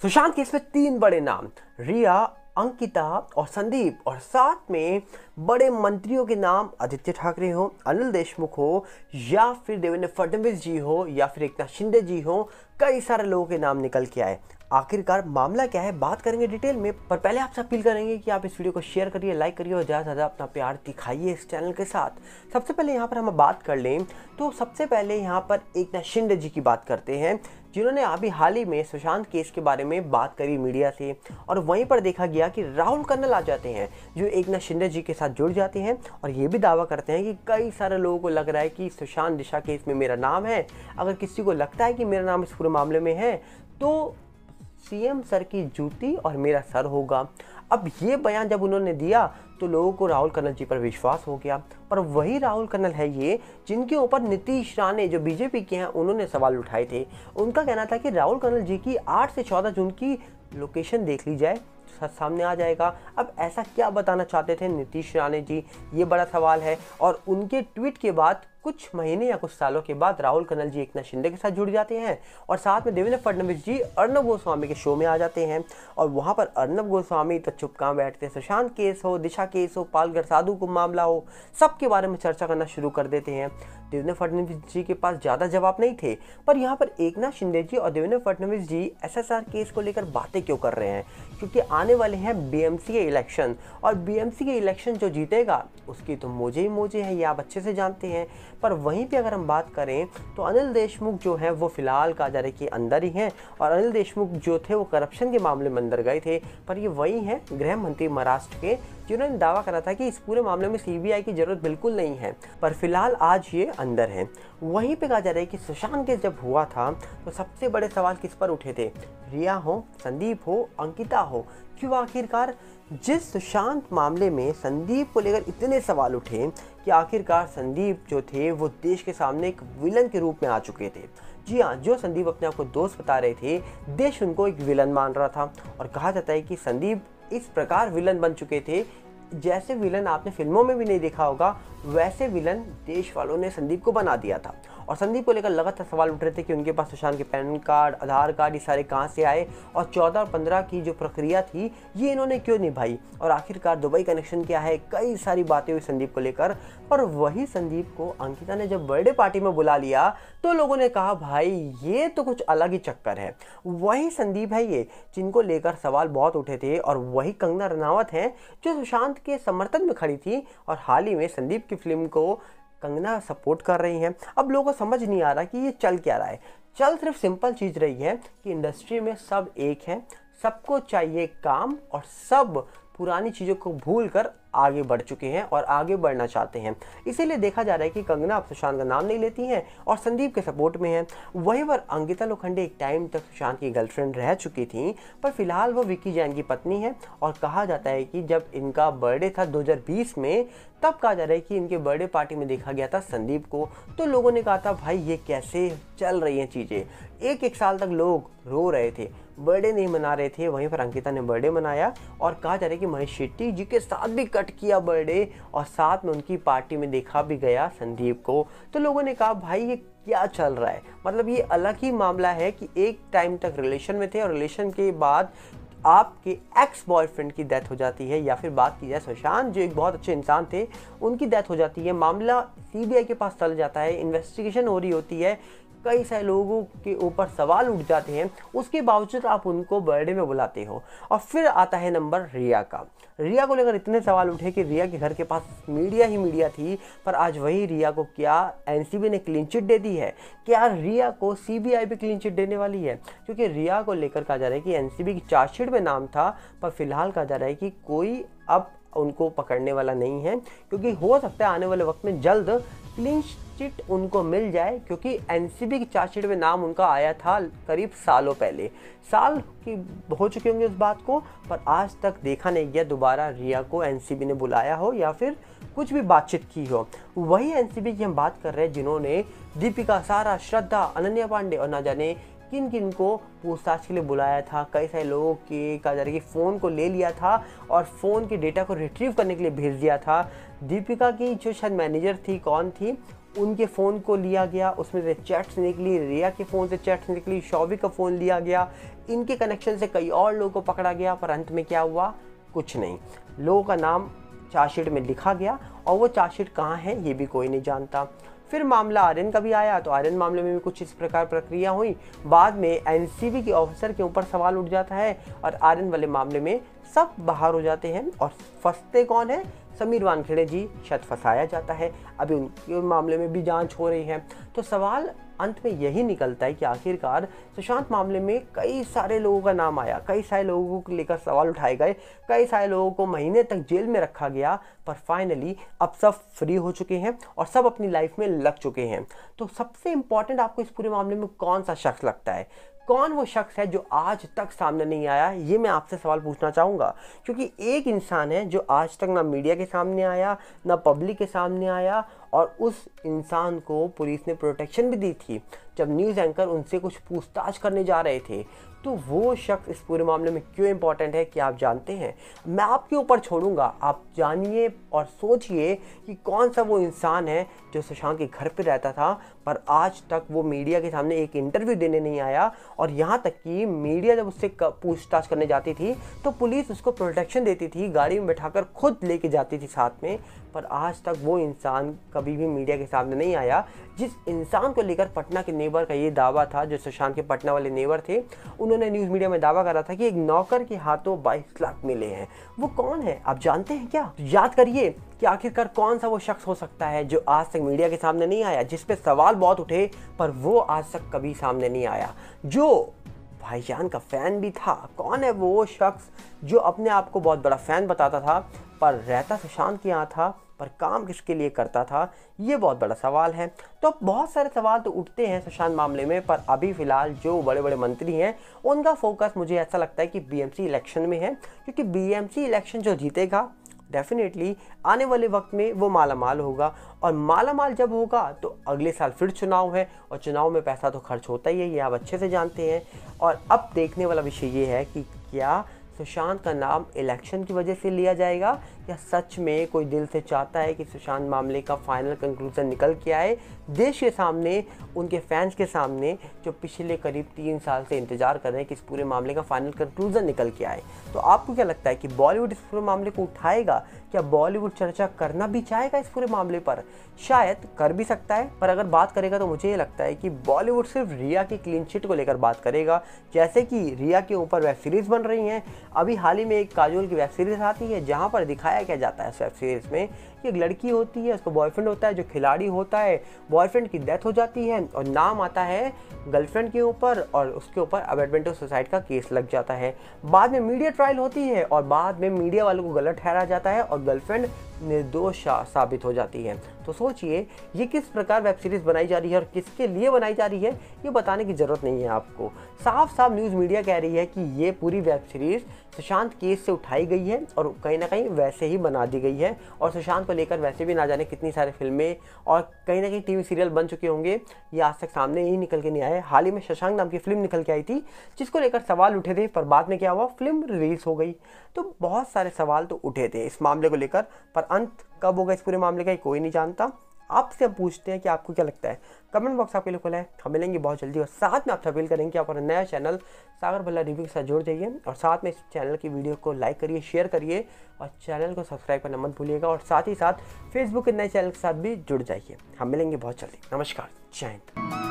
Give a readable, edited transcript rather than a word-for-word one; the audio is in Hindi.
सुशांत केस में तीन बड़े नाम, रिया, अंकिता और संदीप, और साथ में बड़े मंत्रियों के नाम आदित्य ठाकरे हो, अनिल देशमुख हो, या फिर देवेंद्र फडणवीस जी हो, या फिर एकनाथ शिंदे जी हो। कई सारे लोगों के नाम निकल के आए। आखिरकार मामला क्या है, बात करेंगे डिटेल में। पर पहले आपसे अपील करेंगे कि आप इस वीडियो को शेयर करिए, लाइक करिए और ज़्यादा से ज़्यादा अपना प्यार दिखाइए इस चैनल के साथ। सबसे पहले यहाँ पर हम बात कर लें तो सबसे पहले यहाँ पर एकनाथ शिंदे जी की बात करते हैं, जिन्होंने अभी हाल ही में सुशांत केस के बारे में बात करी मीडिया से। और वहीं पर देखा गया कि राहुल कर्नल आ जाते हैं, जो एकनाथ शिंदे जी के साथ जुड़ जाते हैं और ये भी दावा करते हैं कि कई सारे लोगों को लग रहा है कि सुशांत दिशा केस में मेरा नाम है। अगर किसी को लगता है कि मेरा नाम इस पूरे मामले में है तो सीएम सर की जूती और मेरा सर होगा। अब ये बयान जब उन्होंने दिया तो लोगों को राहुल कर्नल जी पर विश्वास हो गया। पर वही राहुल कर्नल है ये जिनके ऊपर नीतीश राणे जो बीजेपी के हैं उन्होंने सवाल उठाए थे। उनका कहना था कि राहुल कर्नल जी की 8 से 14 जून की लोकेशन देख ली जाए, सामने आ जाएगा। अब ऐसा क्या बताना चाहते थे नीतीश राणे जी, ये बड़ा सवाल है। और उनके ट्वीट के बाद कुछ महीने या कुछ सालों के बाद राहुल कर्नल जी एकनाथ शिंदे के साथ जुड़ जाते हैं और साथ में देवेंद्र फडणवीस जी अर्नब गोस्वामी के शो में आ जाते हैं। और वहां पर अर्नब गोस्वामी तो चुप कहाँ बैठते, सुशांत केस हो, दिशा केस हो, पालघर साधु को मामला हो, सबके बारे में चर्चा करना शुरू कर देते हैं। देवेंद्र फडणवीस जी के पास ज़्यादा जवाब नहीं थे, पर यहाँ पर एकनाथ शिंदे जी और देवेंद्र फडणवीस जी एसएसआर केस को लेकर बातें क्यों कर रहे हैं, क्योंकि आने वाले हैं बीएमसी के इलेक्शन। और बीएमसी के इलेक्शन जो जीतेगा उसकी तो मौजे ही मौजे हैं, ये आप अच्छे से जानते हैं। पर वहीं पे अगर हम बात करें तो अनिल देशमुख जो है वो फिलहाल कहा जा रहा है कि अंदर ही हैं। और अनिल देशमुख जो थे वो करप्शन के मामले में अंदर गए थे, पर ये वही हैं गृह मंत्री महाराष्ट्र के, जिन्होंने दावा करा था कि इस पूरे मामले में सीबीआई की जरूरत बिल्कुल नहीं है। पर फिलहाल आज ये अंदर हैं। वहीं पे कहा जा रहा है कि सुशांत केस जब हुआ था तो सबसे बड़े सवाल किस पर उठे थे, रिया हो, संदीप हो, अंकिता हो। क्यों? आखिरकार जिस सुशांत मामले में संदीप को लेकर इतने सवाल उठे कि आखिरकार संदीप जो थे वो देश के सामने एक विलन के रूप में आ चुके थे। जी हाँ, जो संदीप अपने आप को दोस्त बता रहे थे, देश उनको एक विलन मान रहा था। और कहा जाता है कि संदीप इस प्रकार विलन बन चुके थे, जैसे विलन आपने फिल्मों में भी नहीं देखा होगा, वैसे विलन देश वालों ने संदीप को बना दिया था। और संदीप को लेकर लगातार सवाल उठ रहे थे कि उनके पास सुशांत के पैन कार्ड, आधार कार्ड, ये सारे कहाँ से आए, और 14 और 15 की जो प्रक्रिया थी ये इन्होंने क्यों निभाई, और आखिरकार दुबई कनेक्शन क्या है। कई सारी बातें हुई संदीप को लेकर। पर वही संदीप को अंकिता ने जब बर्थडे पार्टी में बुला लिया तो लोगों ने कहा भाई ये तो कुछ अलग ही चक्कर है। वही संदीप है ये जिनको लेकर सवाल बहुत उठे थे। और वही कंगना रनावत है जो सुशांत के समर्थन में खड़ी थी और हाल ही में संदीप की फिल्म को कंगना सपोर्ट कर रही हैं। अब लोगों को समझ नहीं आ रहा कि ये चल क्या रहा है। चल सिर्फ सिंपल चीज़ रही है कि इंडस्ट्री में सब एक है, सबको चाहिए काम, और सब पुरानी चीज़ों को भूलकर आगे बढ़ चुके हैं और आगे बढ़ना चाहते हैं। इसीलिए देखा जा रहा है कि कंगना अब सुशांत का नाम नहीं लेती हैं और संदीप के सपोर्ट में हैं। वहीं पर अंकिता लोखंडे एक टाइम तक सुशांत की गर्लफ्रेंड रह चुकी थी, पर फिलहाल वो विक्की जैन की पत्नी है। और कहा जाता है कि जब इनका बर्थडे था 2020 में, तब कहा जा रहा है कि इनके बर्थडे पार्टी में देखा गया था संदीप को। तो लोगों ने कहा था भाई ये कैसे चल रही हैं चीज़ें। एक साल तक लोग रो रहे थे, बर्थडे नहीं मना रहे थे। वहीं पर अंकिता ने बर्थडे मनाया और कहा जा रहा है कि महेश शेट्टी जी के साथ भी कट किया बर्थडे, और साथ में उनकी पार्टी में देखा भी गया संदीप को। तो लोगों ने कहा भाई ये क्या चल रहा है। मतलब ये अलग ही मामला है कि एक टाइम तक रिलेशन में थे और रिलेशन के बाद आपके एक्स बॉयफ्रेंड की डेथ हो जाती है, या फिर बात की जाए सुशांत जो एक बहुत अच्छे इंसान थे उनकी डेथ हो जाती है। मामला सीबीआई के पास चल जाता है, इन्वेस्टिगेशन हो रही होती है, कई सारे लोगों के ऊपर सवाल उठ जाते हैं, उसके बावजूद आप उनको बर्थडे में बुलाते हो। और फिर आता है नंबर रिया का। रिया को लेकर इतने सवाल उठे कि रिया के घर के पास मीडिया ही मीडिया थी, पर आज वही रिया को क्या एनसीबी ने क्लीन चिट दे दी है, क्या रिया को सीबीआई भी क्लीन चिट देने वाली है। क्योंकि रिया को लेकर कहा जा रहा है कि एनसीबी की चार्जशीट में नाम था, पर फिलहाल कहा जा रहा है कि कोई अब उनको पकड़ने वाला नहीं है, क्योंकि हो सकता है आने वाले वक्त में जल्द क्लीन चिट उनको मिल जाए। क्योंकि एनसीबी की चार्जशीट में नाम उनका आया था करीब सालों पहले, साल की हो चुके होंगे उस बात को, पर आज तक देखा नहीं गया दोबारा रिया को एनसीबी ने बुलाया हो या फिर कुछ भी बातचीत की हो। वही एनसीबी की हम बात कर रहे हैं जिन्होंने दीपिका, सारा, श्रद्धा, अनन्या पांडे और ना जाने किन किन को पूछताछ के लिए बुलाया था। कई सारे लोगों के कहा जा रहा है कि फ़ोन को ले लिया था और फ़ोन के डेटा को रिट्रीव करने के लिए भेज दिया था। दीपिका की जो शायद मैनेजर थी, कौन थी, उनके फ़ोन को लिया गया, उसमें से चैट्स निकली, रिया के फ़ोन से चैट्स निकली, शौविक का फ़ोन लिया गया, इनके कनेक्शन से कई और लोगों को पकड़ा गया, पर अंत में क्या हुआ? कुछ नहीं। लोगों का नाम चार्जशीट में लिखा गया और वो चार्जशीट कहाँ है ये भी कोई नहीं जानता। फिर मामला आर्यन का भी आया, तो आर्यन मामले में भी कुछ इस प्रकार प्रक्रिया हुई। बाद में एनसीबी के ऑफिसर के ऊपर सवाल उठ जाता है और आर्यन वाले मामले में सब बाहर हो जाते हैं और फंसते कौन है? समीर वानखेड़े जी शायद फंसाया जाता है। अभी उनके मामले में भी जांच हो रही है। तो सवाल अंत में यही निकलता है कि आखिरकार सुशांत मामले में कई सारे लोगों का नाम आया, कई सारे लोगों को लेकर सवाल उठाए गए, कई सारे लोगों को महीने तक जेल में रखा गया, पर फाइनली अब सब फ्री हो चुके हैं और सब अपनी लाइफ में लग चुके हैं। तो सबसे इंपॉर्टेंट आपको इस पूरे मामले में कौन सा शख्स लगता है? कौन वो शख्स है जो आज तक सामने नहीं आया? ये मैं आपसे सवाल पूछना चाहूँगा, क्योंकि एक इंसान है जो आज तक ना मीडिया के सामने आया, ना पब्लिक के सामने आया, और उस इंसान को पुलिस ने प्रोटेक्शन भी दी थी जब न्यूज़ एंकर उनसे कुछ पूछताछ करने जा रहे थे। तो वो शख्स इस पूरे मामले में क्यों इंपॉर्टेंट है, क्या आप जानते हैं? मैं आपके ऊपर छोड़ूंगा, आप जानिए और सोचिए कि कौन सा वो इंसान है जो सुशांत के घर पे रहता था पर आज तक वो मीडिया के सामने एक इंटरव्यू देने नहीं आया, और यहाँ तक कि मीडिया जब उससे पूछताछ करने जाती थी तो पुलिस उसको प्रोटेक्शन देती थी, गाड़ी में बैठाकर खुद लेके जाती थी साथ में, पर आज तक वो इंसान कभी भी मीडिया के सामने नहीं आया। जिस इंसान को लेकर पटना के नेबर का ये दावा था, जो सुशांत के पटना वाले नेबर थे, उन्होंने न्यूज़ मीडिया में दावा करा था कि एक नौकर के हाथों 22 लाख मिले हैं। वो कौन है आप जानते हैं क्या? तो याद करिए कि आखिरकार कौन सा वो शख्स हो सकता है जो आज तक मीडिया के सामने नहीं आया, जिस पे सवाल बहुत उठे पर वो आज तक कभी सामने नहीं आया, जो भाईजान का फैन भी था। कौन है वो शख्स जो अपने आप को बहुत बड़ा फैन बताता था पर रहता सुशांत के यहाँ था, पर काम किसके लिए करता था? ये बहुत बड़ा सवाल है। तो बहुत सारे सवाल तो उठते हैं सुशांत मामले में, पर अभी फिलहाल जो बड़े बड़े मंत्री हैं उनका फोकस मुझे ऐसा लगता है कि बीएमसी इलेक्शन में है, क्योंकि बीएमसी इलेक्शन जो जीतेगा डेफिनेटली आने वाले वक्त में वो मालामाल होगा, और मालामाल जब होगा तो अगले साल फिर चुनाव है, और चुनाव में पैसा तो खर्च होता ही है, ये आप अच्छे से जानते हैं। और अब देखने वाला विषय ये है कि क्या सुशांत का नाम इलेक्शन की वजह से लिया जाएगा, या सच में कोई दिल से चाहता है कि सुशांत मामले का फाइनल कंक्लूजन निकल के आए देश के सामने, उनके फैंस के सामने, जो पिछले करीब 3 साल से इंतजार कर रहे हैं कि इस पूरे मामले का फाइनल कंक्लूजन निकल के आए। तो आपको क्या लगता है कि बॉलीवुड इस पूरे मामले को उठाएगा? क्या बॉलीवुड चर्चा करना भी चाहेगा इस पूरे मामले पर? शायद कर भी सकता है, पर अगर बात करेगा तो मुझे ये लगता है कि बॉलीवुड सिर्फ रिया की क्लीन चिट को लेकर बात करेगा। जैसे कि रिया के ऊपर वेब सीरीज बन रही हैं, अभी हाल ही में एक काजोल की वेब सीरीज आती है जहाँ पर दिखाया क्या जाता है इस वेब सीरीज में कि एक लड़की होती है, उसका बॉयफ्रेंड होता है जो खिलाड़ी होता है, बॉयफ्रेंड की डेथ हो जाती है और नाम आता है गर्लफ्रेंड के ऊपर, और उसके ऊपर अबैंडनमेंट ऑफ सुसाइड का केस लग जाता है। बाद में मीडिया ट्रायल होती है और बाद में मीडिया वालों को गलत ठहराया जाता है और गर्लफ्रेंड निर्दोष साबित हो जाती है। तो सोचिए ये किस प्रकार वेब सीरीज बनाई जा रही है और किसके लिए बनाई जा रही है, ये बताने की जरूरत नहीं है आपको। साफ साफ न्यूज़ मीडिया कह रही है कि ये पूरी वेब सीरीज सुशांत केस से उठाई गई है और कहीं ना कहीं वैसे ही बना दी गई है, और सुशांत को लेकर वैसे भी ना जाने कितनी सारी फिल्में और कहीं ना कहीं टीवी सीरियल बन चुके होंगे, ये आज तक सामने ही निकल के नहीं आए। हाल ही में शशांक नाम की फिल्म निकल के आई थी जिसको लेकर सवाल उठे थे, पर बाद में क्या हुआ, फिल्म रिलीज हो गई। तो बहुत सारे सवाल तो उठे थे इस मामले को लेकर, पर अंत कब होगा इस पूरे मामले का कोई नहीं जानता। आपसे हम पूछते हैं कि आपको क्या लगता है। कमेंट बॉक्स आपके लिए खुला है, हम मिलेंगे बहुत जल्दी, और साथ में आपसे अपील करेंगे कि आप अपना नया चैनल सागर भल्ला रिव्यू के साथ जुड़ जाइए, और साथ में इस चैनल की वीडियो को लाइक करिए, शेयर करिए, और चैनल को सब्सक्राइब करना मत भूलिएगा, और साथ ही साथ फेसबुक के नए चैनल के साथ भी जुड़ जाइए। हम मिलेंगे बहुत जल्दी। नमस्कार, जय हिंद।